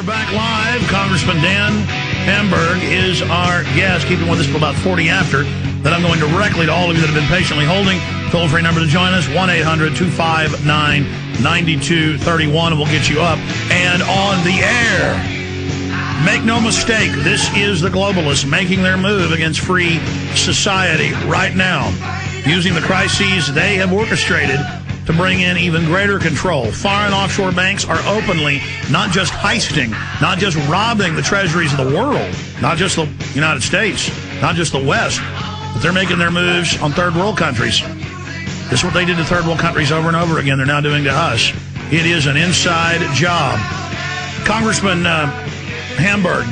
back live. Congressman Dan Hamburg is our guest. Keeping with us for about 40 after. Then I'm going directly to all of you that have been patiently holding. Toll-free number to join us, 1-800-259-9231, and we'll get you up and on the air. Make no mistake, this is the globalists making their move against free society right now, using the crises they have orchestrated to bring in even greater control. Foreign offshore banks are openly not just heisting, not just robbing the treasuries of the world, not just the United States, not just the West, but they're making their moves on third world countries. This is what they did to third world countries over and over again. They're now doing to us. It is an inside job. Congressman Hamburg,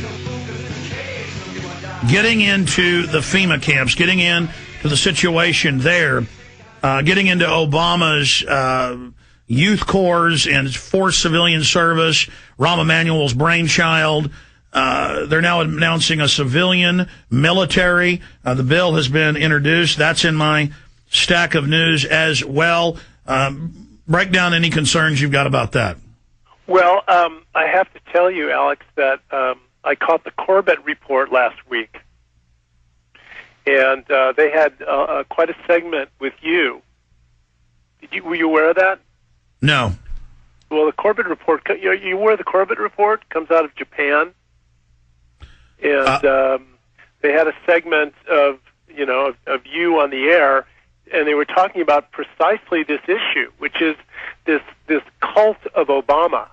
getting into the FEMA camps, getting into the situation there, getting into Obama's youth corps and forced civilian service, Rahm Emanuel's brainchild. They're now announcing a civilian military. The bill has been introduced. That's in my stack of news as well. Break down any concerns you've got about that. Well, I have to tell you, Alex, that I caught the Corbett report last week, and they had quite a segment with you. Were you aware of that? No. Well, the Corbett report, you aware the Corbett report comes out of Japan, and they had a segment of you on the air, and they were talking about precisely this issue, which is this cult of Obama,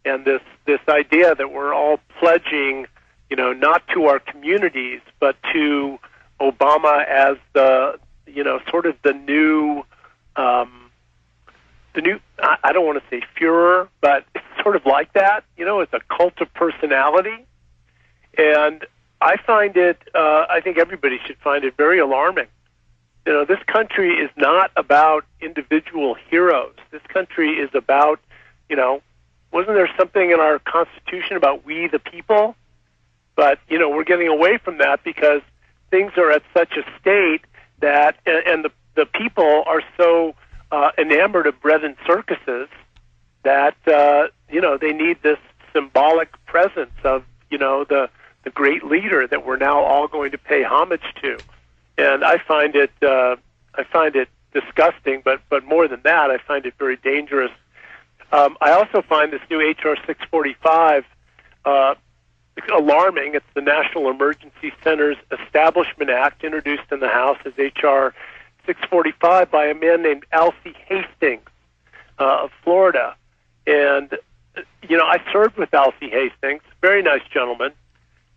and this idea that we're all pledging, not to our communities, but to Obama as the sort of the new, I don't want to say Führer, but it's sort of like that. It's a cult of personality, and I find it. I think everybody should find it very alarming. This country is not about individual heroes. This country is about, wasn't there something in our Constitution about we the people? But, we're getting away from that because things are at such a state that, and the people are so enamored of bread and circuses that, they need this symbolic presence of, the great leader that we're now all going to pay homage to. And I find it disgusting, but more than that, I find it very dangerous. I also find this new H.R. 645 alarming. It's the National Emergency Centers Establishment Act, introduced in the House as H.R. 645 by a man named Alcee Hastings of Florida. And, I served with Alcee Hastings, very nice gentleman.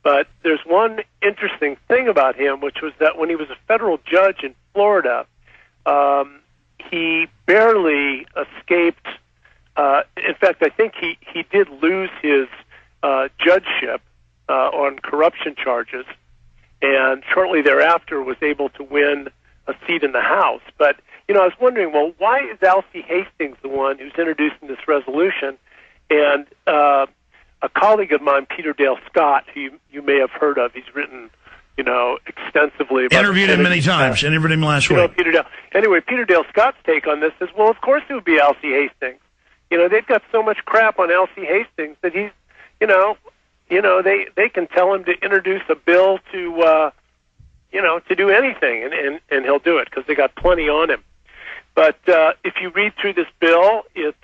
But there's one interesting thing about him, which was that when he was a federal judge in Florida, he barely escaped. In fact, I think he did lose his judgeship on corruption charges, and shortly thereafter was able to win a seat in the House. But, I was wondering, well, why is Alcee Hastings the one who's introducing this resolution? And a colleague of mine, Peter Dale Scott, who you may have heard of, he's written, extensively about interviewed him many times. Interviewed him last week. Peter Dale. Anyway, Peter Dale Scott's take on this is, well, of course it would be Alcee Hastings. They've got so much crap on Alcee Hastings that he's, they can tell him to introduce a bill to, to do anything, and he'll do it because they got plenty on him. But if you read through this bill, it's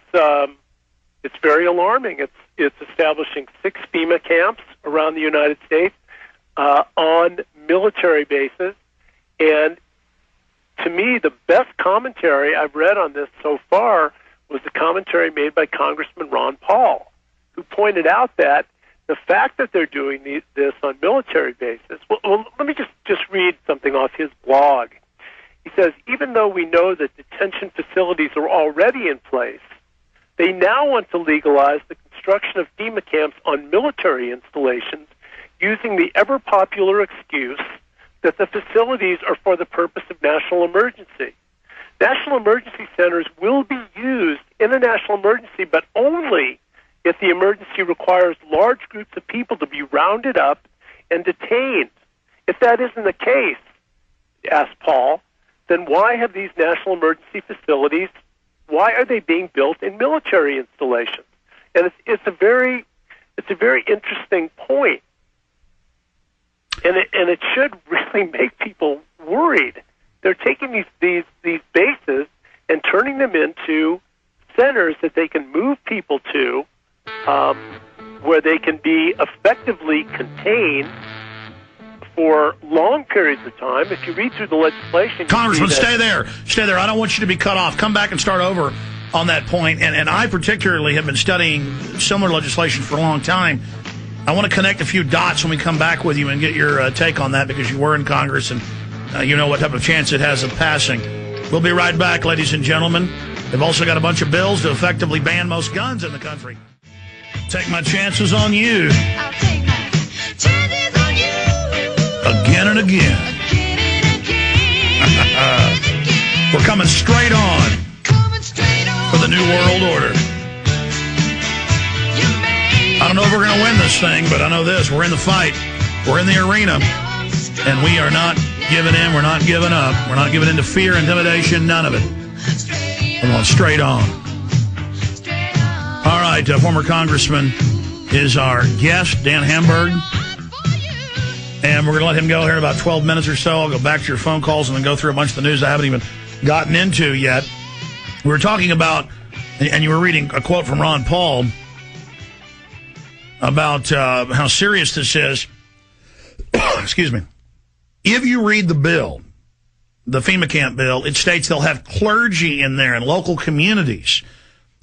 very alarming. It's establishing 6 FEMA camps around the United States on military bases. And to me, the best commentary I've read on this so far was the commentary made by Congressman Ron Paul, who pointed out that the fact that they're doing this on military bases, well, let me just read something off his blog. He says, even though we know that detention facilities are already in place, they now want to legalize the construction of FEMA camps on military installations using the ever-popular excuse that the facilities are for the purpose of national emergency. National emergency centers will be used in a national emergency, but only if the emergency requires large groups of people to be rounded up and detained. If that isn't the case, asked Paul, then why have these national emergency facilities, why are they being built in military installations? And it's a very it's a very interesting point, and it should really make people worried. They're taking these bases and turning them into centers that they can move people to, where they can be effectively contained for long periods of time. If you read through the legislation... Congressman, stay there. Stay there. I don't want you to be cut off. Come back and start over on that point. And I particularly have been studying similar legislation for a long time. I want to connect a few dots when we come back with you and get your take on that, because you were in Congress and you know what type of chance it has of passing. We'll be right back, ladies and gentlemen. They've also got a bunch of bills to effectively ban most guns in the country. Take my chances on you. I'll take my chances on you. Again and again. We're coming straight on for the New World Order. I don't know if we're going to win this thing, but I know this. We're in the fight. We're in the arena. And we are not giving in. We're not giving up. We're not giving in to fear, intimidation, none of it. We're going straight on. All right, former Congressman is our guest, Dan Hamburg. And we're going to let him go here in about 12 minutes or so. I'll go back to your phone calls and then go through a bunch of the news I haven't even gotten into yet. We were talking about, and you were reading a quote from Ron Paul about how serious this is. Excuse me. If you read the bill, the FEMA camp bill, it states they'll have clergy in there and local communities.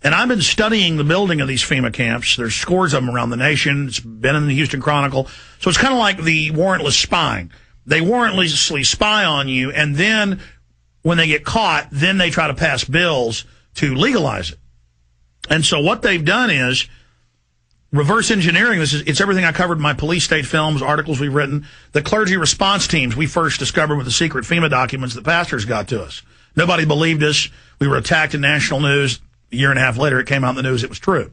And I've been studying the building of these FEMA camps. There's scores of them around the nation. It's been in the Houston Chronicle. So it's kind of like the warrantless spying. They warrantlessly spy on you, and then when they get caught, then they try to pass bills to legalize it. And so what they've done is reverse engineering. It's everything I covered in my police state films, articles we've written. The clergy response teams we first discovered with the secret FEMA documents that pastors got to us. Nobody believed us. We were attacked in national news. A year and a half later, it came out in the news. It was true.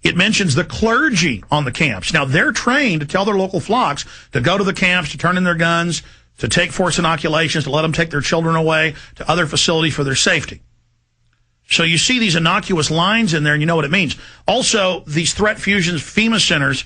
It mentions the clergy on the camps. Now, they're trained to tell their local flocks to go to the camps, to turn in their guns, to take forced inoculations, to let them take their children away to other facilities for their safety. So you see these innocuous lines in there, and you know what it means. Also, these threat fusions, FEMA centers,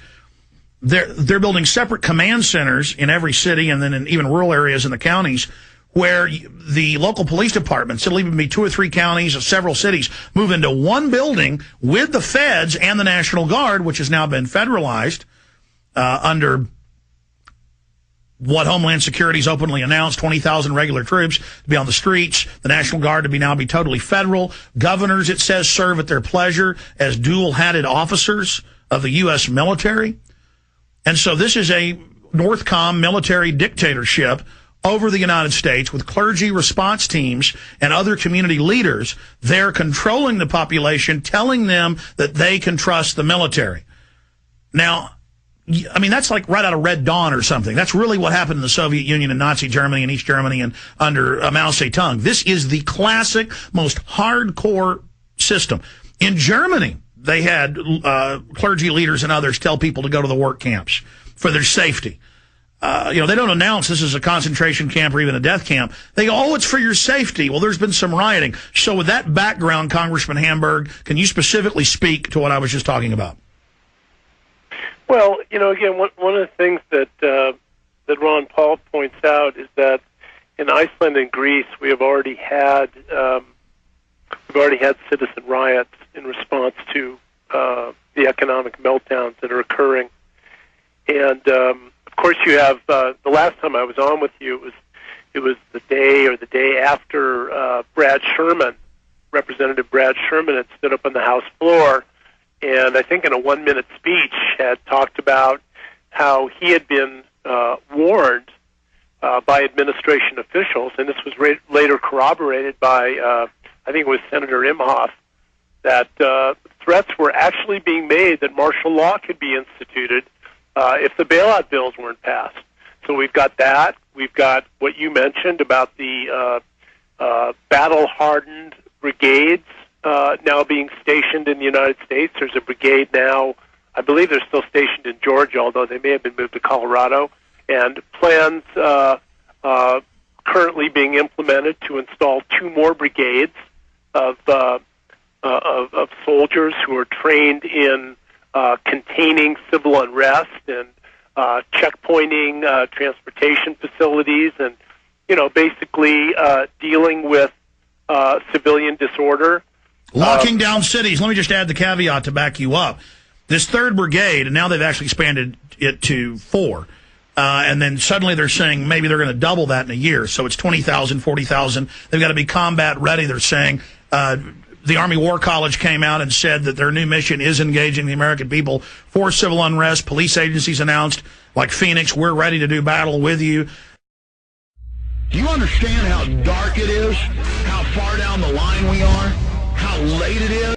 they're building separate command centers in every city and then in even rural areas in the counties where the local police departments, it'll even be 2 or 3 counties of several cities, move into one building with the feds and the National Guard, which has now been federalized under what Homeland Security's openly announced, 20,000 regular troops to be on the streets, the National Guard to now be totally federal. Governors, it says, serve at their pleasure as dual-hatted officers of the U.S. military. And so this is a Northcom military dictatorship over the United States with clergy response teams and other community leaders. They're controlling the population, telling them that they can trust the military. Now, I mean, that's like right out of Red Dawn or something. That's really what happened in the Soviet Union and Nazi Germany and East Germany and under Mao Zedong. This is the classic, most hardcore system. In Germany, they had clergy leaders and others tell people to go to the work camps for their safety. They don't announce this is a concentration camp or even a death camp. They go, oh, it's for your safety. Well, there's been some rioting. So with that background, Congressman Hamburg, can you specifically speak to what I was just talking about? Well, again, one of the things that Ron Paul points out is that in Iceland and Greece, we have already had citizen riots in response to the economic meltdowns that are occurring, and of course, you have the last time I was on with you, it was the day after Representative Brad Sherman had stood up on the House floor, and I think in a 1-minute speech had talked about how he had been warned by administration officials, and this was later corroborated by I think it was Senator Imhoff, that threats were actually being made that martial law could be instituted if the bailout bills weren't passed. So we've got that. We've got what you mentioned about the battle-hardened brigades now being stationed in the United States. There's a brigade now, I believe they're still stationed in Georgia, although they may have been moved to Colorado, and plans currently being implemented to install 2 more brigades of soldiers who are trained in containing civil unrest and checkpointing transportation facilities and, basically dealing with civilian disorder. Locking down cities. Let me just add the caveat to back you up. This 3rd Brigade, and now they've actually expanded it to 4, and then suddenly they're saying maybe they're going to double that in a year. So it's 20,000, 40,000. They've got to be combat ready. They're saying the Army War College came out and said that their new mission is engaging the American people for civil unrest. Police agencies announced, like Phoenix, we're ready to do battle with you. Do you understand how dark it is? How far down the line we are? How late it is?